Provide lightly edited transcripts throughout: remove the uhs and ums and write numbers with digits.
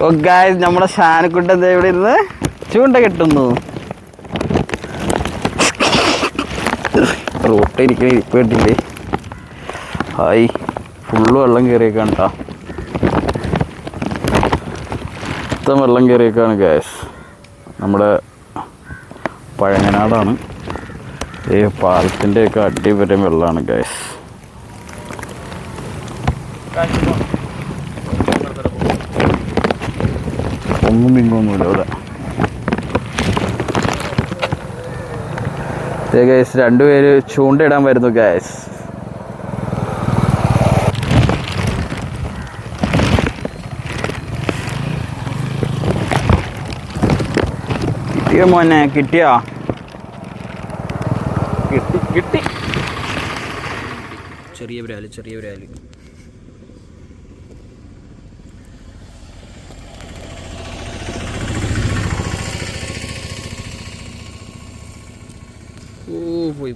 ഓ guys, നമ്മുടെ ഷാനക്കുട്ടൻ എന്താ ഇവിടെ ഇരുന്ന് ചൂണ്ട കെട്ടുന്നു. റോട്ടിരിക്കണ ഇരിപ്പ് കെട്ടില്ലേ. ഹായ്, ഫുള്ള് വെള്ളം കയറിയേക്കാണ് കേട്ടോ. മൊത്തം വെള്ളം കയറിയേക്കാണ് ഗായ്സ്. നമ്മുടെ പഴങ്ങനാടാണ്. ഈ പാലത്തിൻ്റെയൊക്കെ അടിവരെ വെള്ളമാണ് ഗായ്സ്. ഒന്നും പിങ്ങൊന്നുമില്ല ഇവിടെ. ഗായ്സ്, രണ്ടുപേര് ചൂണ്ടയിടാൻ വരുന്നു ഗായ്സ്. കിട്ടിയോ മോനെ? കിട്ടിയോ? കിട്ടി. ചെറിയ ബ്രാല്. ഓ, പോയി.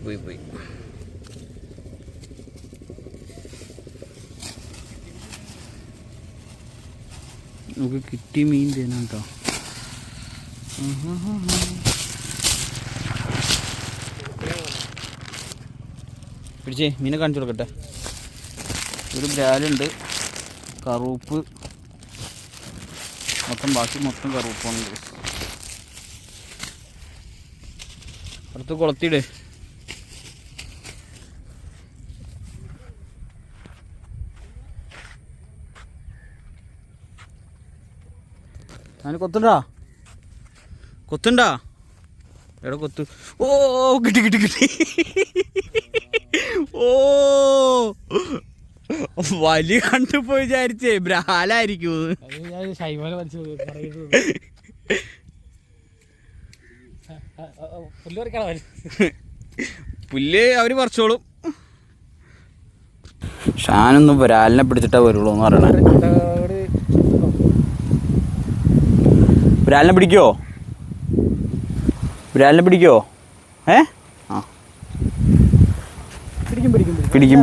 നമുക്ക് കിട്ടിയ മീൻ തേനാ കേട്ടോ. പിടിച്ചേ, മീനെ കാണിച്ചു കൊടുക്കട്ടെ. ഒരു ബ്രാലുണ്ട്, കറുപ്പ്, ബാക്കി മൊത്തം കറുപ്പാണ്. അടുത്ത് കുളത്തിയിട്. ഞാൻ കൊത്തുണ്ടാ എവിടെ കൊത്തു? ഓ, കിട്ടി. ഓ, വലിയ കണ്ടുപോയി വിചാരിച്ചേ ബ്രാലായിരിക്കും. പുല്ല് അവര് പറിച്ചോളും. ഷാനൊന്നും ബ്രാലിനെ പിടിച്ചിട്ടാ വരുള്ളൂ എന്ന് പറയണേ. ബ്രാലിനെ പിടിക്കോ? ആ,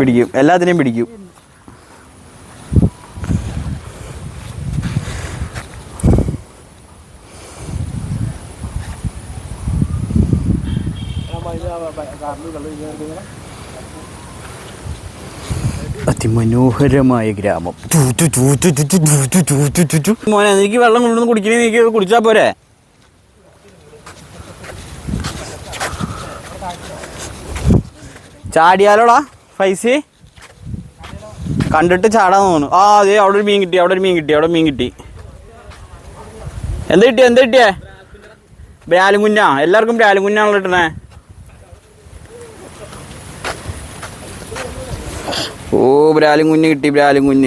പിടിക്കും. എല്ലാത്തിനെയും പിടിക്കും. അതിമനോഹരമായ ഗ്രാമം. മോനെ, എനിക്ക് വെള്ളം കൊണ്ടുവന്ന് കുടിക്കണേ, എനിക്ക് കുടിച്ചാ പോരെ? ചാടിയാലോടാ പൈസ കണ്ടിട്ട് ചാടാൻ തോന്നുന്നു. ആ, അതെ, അവിടെ ഒരു മീൻ കിട്ടി. എന്താ കിട്ടിയേ? ബ്രാലും കുഞ്ഞാ. എല്ലാവർക്കും ബ്രാലും കുഞ്ഞാണല്ലോ കിട്ടണേ. ഓ, ബ്രാലും കുഞ്ഞ് കിട്ടി.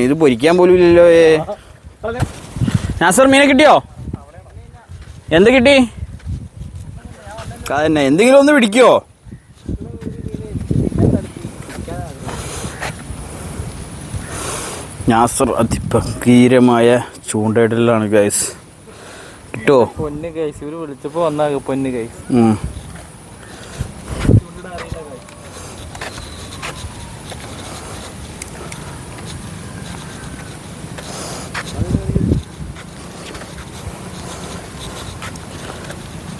ഇത് പൊരിക്കാൻ പോലും ഇല്ലല്ലോ. നാസർ, മീനെ കിട്ടിയോ? എന്ത് കിട്ടി? അതന്നെ, എന്തെങ്കിലും ഒന്ന് പിടിക്കോ? നാസർ അതിഭീകരമായ ചൂണ്ടയിടലാണ് ഗൈസ്. കിട്ടോ? പൊന്ന് ഗൈസ്, ഇവര് വിളിച്ചപ്പോ വന്നാ പൊന്ന് ഗൈസ്.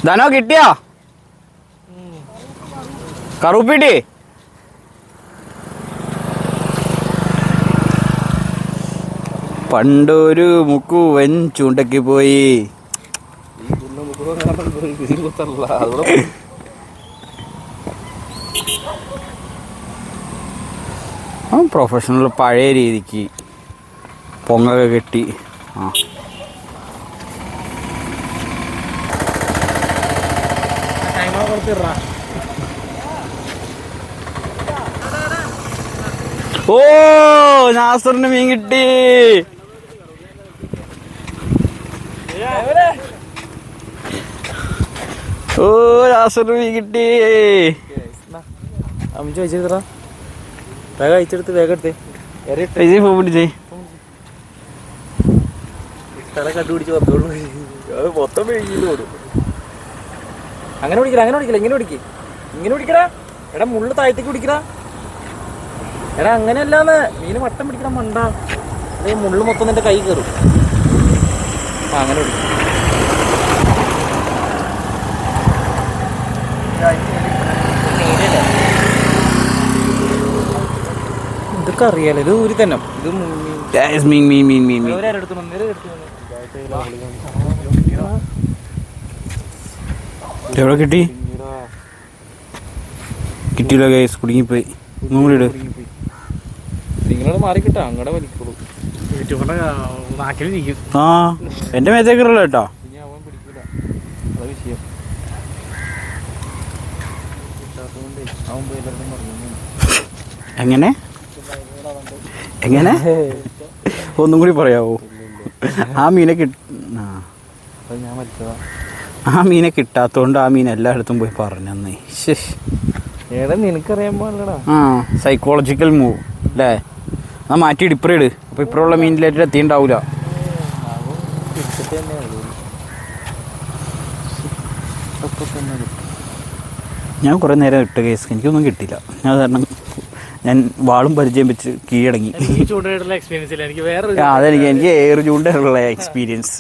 ധനോ, കിട്ടിയോ? കറുപ്പിട്ടി? പണ്ടൊരു മുക്കുവൻ ചൂണ്ടയ്ക്ക് പോയി. പ്രൊഫഷണൽ പഴയ രീതിക്ക് പൊങ്ങൊക്കെ കെട്ടി. ഓ, നാസറിന് മീൻ കിട്ടി. ഓ, നാസറിന് മീൻ കിട്ടി. അമ്മ ചോദിച്ചെടുത്തടാ, വേഗം അയച്ചെടുത്ത് വേഗം എടുത്തേ. ഫോൺ പിടിച്ചേ. തല കണ്ടുപിടിച്ച് വന്നോളൂ. അത് മൊത്തം കൊടുക്കും. അങ്ങനെ പിടിക്കല, ഇങ്ങനെ പിടിക്കടാ. എടാ, മുള്ളു താഴത്തേക്ക് പിടിക്കടാ. എടാ അങ്ങനെയല്ലാന്ന് മീന് വട്ടം പിടിക്കണ മണ്ട അതേ മുള്ളു മൊത്തം നിന്റെ കൈ കയറും. അങ്ങനെ ഇതൊക്കെ അറിയാലോ. ഇത് ഊരി തന്നെ ഇത് എവിടെ കിട്ടി? കിട്ടിയില്ല ഗൈസ്, കുടുങ്ങിപ്പോയി. ഇട് നിങ്ങളോട് മാറി കിട്ടാ അങ്ങടെ വലിക്കുള്ളൂ. ആ എന്റെ മേത്തേക്കുള്ള കേട്ടോ. ഇനി അവൻ പിടിക്കൂല, അതാ വിഷയം. അവൻ പോയി എല്ലാവരും പറഞ്ഞു. എങ്ങനെ എങ്ങനെ ഒന്നും കൂടി പറയാവോ? ആ മീനെ ഞാൻ വലിച്ചതാ. ആ മീനെ കിട്ടാത്തോണ്ട് ആ മീൻ എല്ലായിടത്തും പോയി പറഞ്ഞേ. ഏതാ നിനക്കറിയാൻ പാടില്ലടാ. ആ സൈക്കോളജിക്കൽ മൂവ് അല്ലേ? ആ മാറ്റി ഇപ്പറിട്. അപ്പൊ ഇപ്പറുള്ള മീനിലായിട്ട് എത്തിണ്ടാവൂല. ഞാൻ കുറെ നേരം ഇട്ട കേസ് എനിക്കൊന്നും കിട്ടിയില്ല. ഞാൻ കാരണം ഞാൻ വാളും പരിചയം വെച്ച് കീഴടങ്ങി. അതെനിക്ക് എനിക്ക് ഏറ് ചൂണ്ടുള്ള എക്സ്പീരിയൻസ്.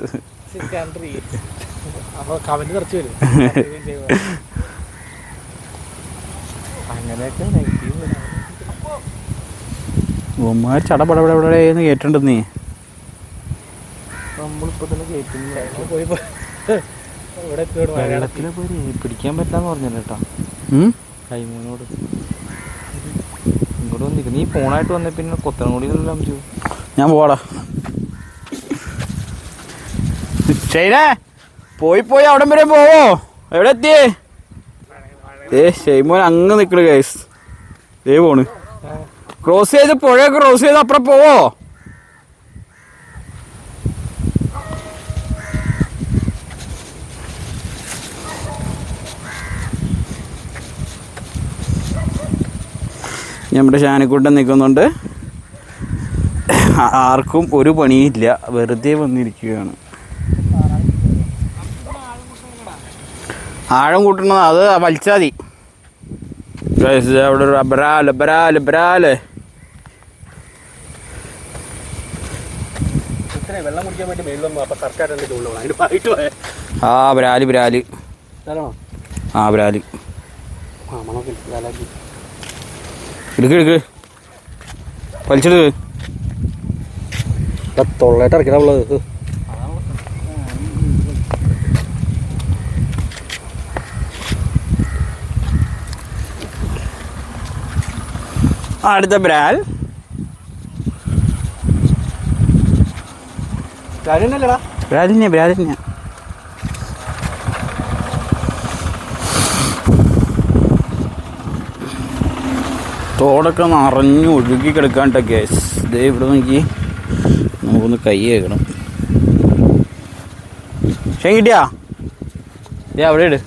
ഉമ്മാർ ചടപടപടപടേന്ന് കേട്ടിട്ടുണ്ടെന്നേ. നമ്മളിപ്പോ തന്നെ കേൾക്കുന്നു. വെള്ളത്തിലെ പോയി പിടിക്കാൻ പറ്റാന്ന് പറഞ്ഞല്ലോ കേട്ടോ കൈമൂനോട്. ഇങ്ങോട്ട് വന്നിരിക്കും. നീ ഫോണായിട്ട് വന്ന പിന്നെ കൊത്തനംകുടിയിലെല്ലാം ഞാൻ പോവാടാ. ശൈനേ പോയി അവിടം വരെ പോവോ? എവിടെ എത്തിയേ? ഷെയ്മോൻ അങ്ങ് നിക്കണ് ഗൈസ്. പോണ് ക്രോസ് ചെയ്ത് പുഴ ക്രോസ് ചെയ്ത് അപ്പുറം പോവോ? നമ്മുടെ ഷാനിക്കൂട്ടൻ നിൽക്കുന്നുണ്ട്. ആർക്കും ഒരു പണിയില്ല, വെറുതെ വന്നിരിക്കുകയാണ്. ആഴം കൂട്ടണത് അത് വലിച്ചാൽ മതി. അവിടെ ബ്രാല് ആ ബ്രാല് ആ ബ്രാല് എടുക്ക് വലിച്ചെടുക്ക്. തൊള്ളായിട്ട് ഇറക്കിടാവുള്ളത്. അടുത്ത ബ്രാൽ ബ്രാലിനെ തോടൊക്കെ നിറഞ്ഞു ഒഴുകി കിടക്കാണ്ട ഗ്യാസ്. ഇതേ ഇവിടെ നോക്കി നമുക്കൊന്ന് കൈ കേൾക്കണം. പക്ഷേ കിട്ടിയാ അവിടെ ഇട്.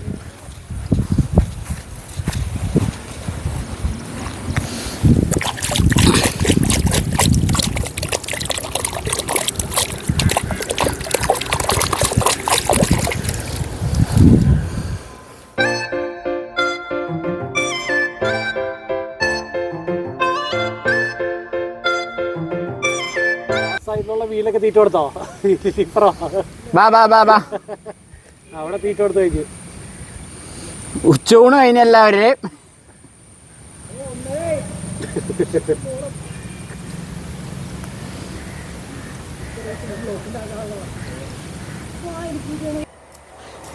വീലൊക്കെ തീറ്റ കൊടുത്തോ? അവിടെ തീറ്റ കൊടുത്തു കഴിക്കും. ഉച്ചൂണ് കഴിഞ്ഞെല്ലാവരെയും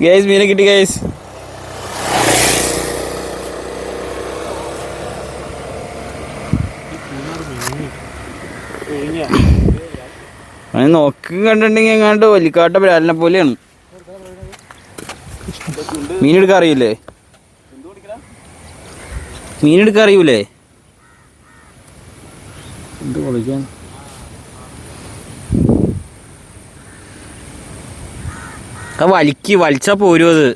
ഗൈസ് മീനെ കിട്ടി ഗൈസ്. നോക്കി കണ്ടിട്ടുണ്ടെങ്കിൽ എങ്ങാണ്ട് വലിക്കാട്ട ബ്രാലിനെ പോലെയാണ്. മീനെടുക്കാൻ അറിയില്ലേ? മീനെടുക്കാൻ അറിയൂലേ? എന്ത് കളിക്കാൻ വലിച്ചാ പോരും. അത്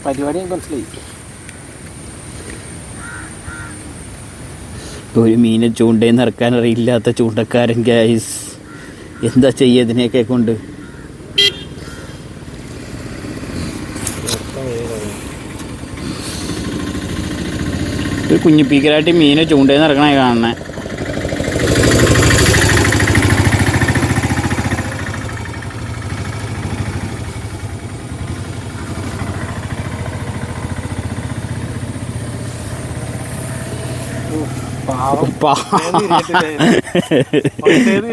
പരിപാടി മനസ്സിലായി. ഒരു മീനെ ചൂണ്ടയിൽ ഇറക്കാൻ അറിയില്ലാത്ത ചൂണ്ടക്കാരൻ ഗൈസ്. എന്താ ചെയ്യുക ഇതിനെയൊക്കെ കൊണ്ട്? ഒരു കുഞ്ഞിപ്പീക്കലായിട്ട് മീനെ ചൂണ്ടേന്ന് ഇറക്കണേ കാണണേ.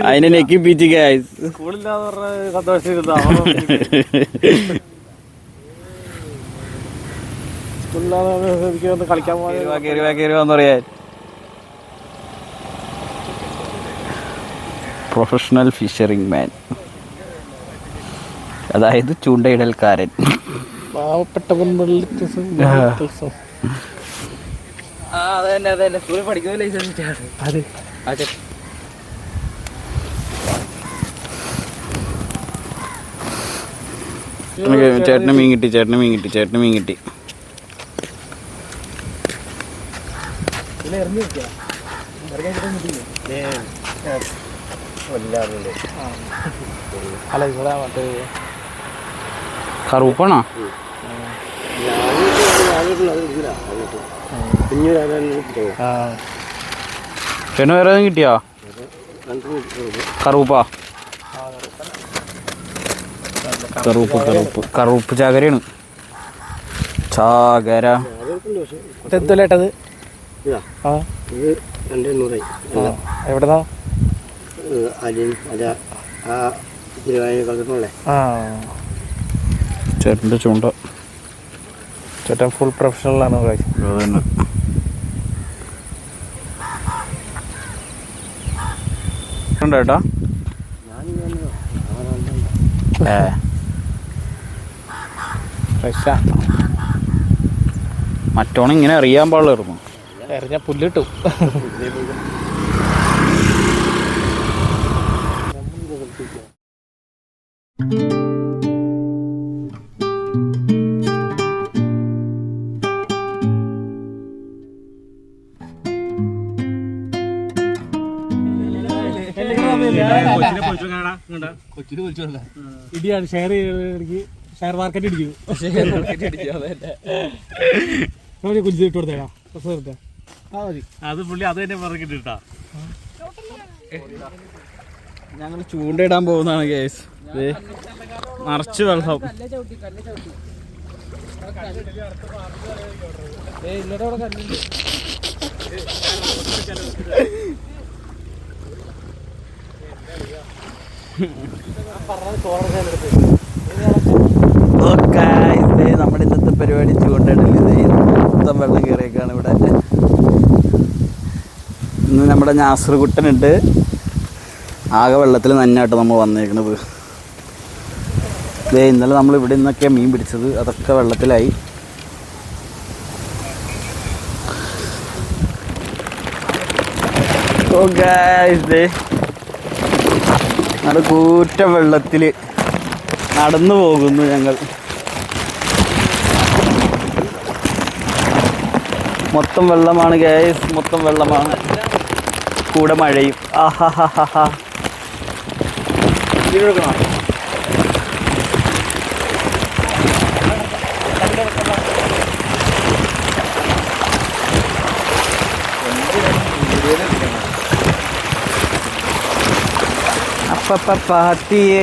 അതിനെ നെക്കിപ്പിച്ച് കളിക്കാൻ പറയാൻ. പ്രൊഫഷണൽ ഫിഷറിംഗ് മാൻ, അതായത് ചൂണ്ടയിടൽക്കാരൻ. പാവപ്പെട്ട ചേട്ടന് മീൻ കിട്ടി, ചേട്ടന് മീൻ കിട്ടി, ചേട്ടന് മീൻ കിട്ടി. കറുപ്പാണോ? ചേട്ടന് വേറെ ഏതും കിട്ടിയോ? കറുപ്പാ? കറുപ്പ് കറുപ്പ് കറുപ്പ് ചാകരയാണ്. ചാകര എന്തല്ലേട്ടത്? എവിടെന്നാ? ചേട്ടൻ്റെ ചൂണ്ട. ചേട്ടൻ ഫുൾ പ്രൊഫഷണലാണ്. അതന്നെ. ചേട്ടാ മറ്റോണം ഇങ്ങനെ അറിയാൻ പാടില്ലായിരുന്നു. എറിഞ്ഞ പുല്ലിട്ടു. ഇടിയാണ് ഷെയർ ഷെയർ മാർക്കറ്റ് ഇടിക്കും. കുഞ്ചു ഇട്ട് കൊടുത്തേടാ. അത് പുള്ളി അത് തന്നെ പറഞ്ഞിട്ടാ. ഞങ്ങൾ ചൂണ്ടയിടാൻ പോകുന്നതാണ് ഗൈസ്. നിറച്ച് വെള്ളം. നമ്മുടെ ഇന്നത്തെ പരിപാടി ചൂണ്ടയിടല്. മൊത്തം വെള്ളം കയറിയേക്കാണ് ഇവിടെ. ഇന്ന് നമ്മുടെ നാസർകുട്ടനുണ്ട്. ആകെ വെള്ളത്തിൽ നന്നായിട്ട് നമ്മൾ വന്നേക്കണത്. ഇന്നലെ നമ്മൾ ഇവിടെ നിന്നൊക്കെയാണ് മീൻ പിടിച്ചത്, അതൊക്കെ വെള്ളത്തിലായി. അത് കൂറ്റ വെള്ളത്തിൽ നടന്നു പോകുന്നു ഞങ്ങൾ. മൊത്തം വെള്ളമാണ് ഗൈസ്, മൊത്തം വെള്ളമാണ്. കൂടെ മഴയും. ആഹാ പാട്ടിയേ.